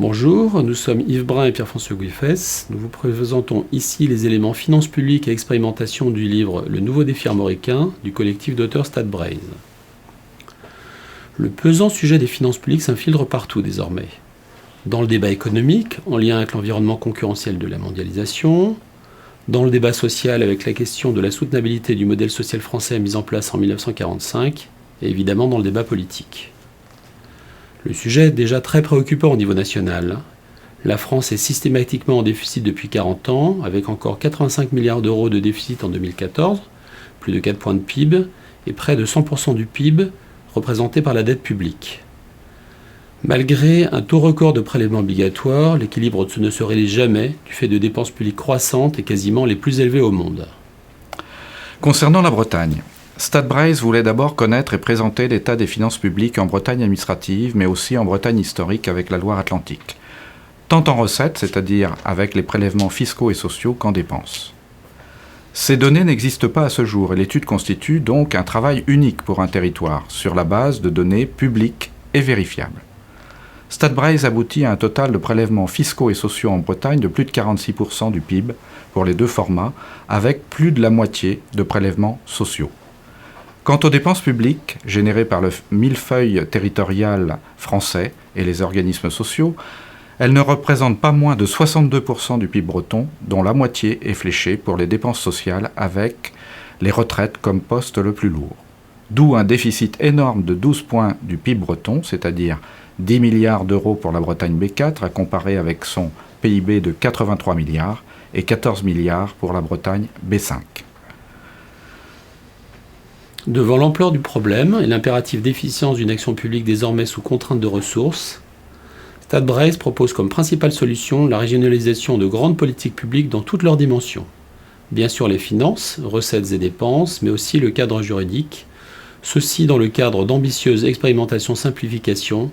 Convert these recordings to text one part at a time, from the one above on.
Bonjour, nous sommes Yves Brun et Pierre-François Guiffès. Nous vous présentons ici les éléments finances publiques et expérimentation du livre Le nouveau défi armoricain du collectif d'auteurs Stade Braise. Le pesant sujet des finances publiques s'infiltre partout désormais. Dans le débat économique, en lien avec l'environnement concurrentiel de la mondialisation, dans le débat social avec la question de la soutenabilité du modèle social français mis en place en 1945, et évidemment dans le débat politique. Le sujet est déjà très préoccupant au niveau national. La France est systématiquement en déficit depuis 40 ans, avec encore 85 milliards d'euros de déficit en 2014, plus de 4 points de PIB, et près de 100% du PIB représenté par la dette publique. Malgré un taux record de prélèvements obligatoires, l'équilibre ne se réalise jamais du fait de dépenses publiques croissantes et quasiment les plus élevées au monde. Concernant la Bretagne, Stade Braise voulait d'abord connaître et présenter l'état des finances publiques en Bretagne administrative, mais aussi en Bretagne historique avec la Loire-Atlantique. Tant en recettes, c'est-à-dire avec les prélèvements fiscaux et sociaux, qu'en dépenses. Ces données n'existent pas à ce jour et l'étude constitue donc un travail unique pour un territoire, sur la base de données publiques et vérifiables. Stade Braise aboutit à un total de prélèvements fiscaux et sociaux en Bretagne de plus de 46% du PIB pour les deux formats, avec plus de la moitié de prélèvements sociaux. Quant aux dépenses publiques, générées par le millefeuille territorial français et les organismes sociaux, elles ne représentent pas moins de 62% du PIB breton, dont la moitié est fléchée pour les dépenses sociales avec les retraites comme poste le plus lourd. D'où un déficit énorme de 12 points du PIB breton, c'est-à-dire 10 milliards d'euros pour la Bretagne B4, à comparer avec son PIB de 83 milliards et 14 milliards pour la Bretagne B5. Devant l'ampleur du problème et l'impératif d'efficience d'une action publique désormais sous contrainte de ressources, Stade Braise propose comme principale solution la régionalisation de grandes politiques publiques dans toutes leurs dimensions. Bien sûr les finances, recettes et dépenses, mais aussi le cadre juridique, ceci dans le cadre d'ambitieuses expérimentations simplification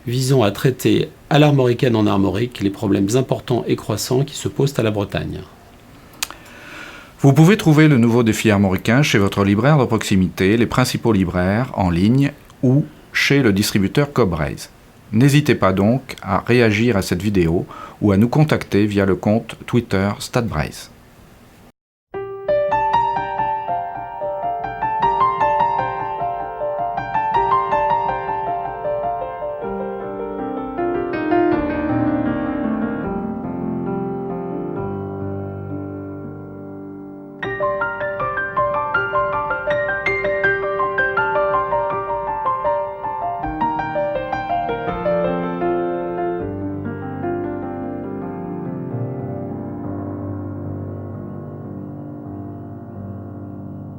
visant à traiter à l'armoricaine en armorique les problèmes importants et croissants qui se posent à la Bretagne. Vous pouvez trouver le nouveau défi armoricain chez votre libraire de proximité, les principaux libraires en ligne ou chez le distributeur Coop Braise. N'hésitez pas donc à réagir à cette vidéo ou à nous contacter via le compte Twitter Stade Braise.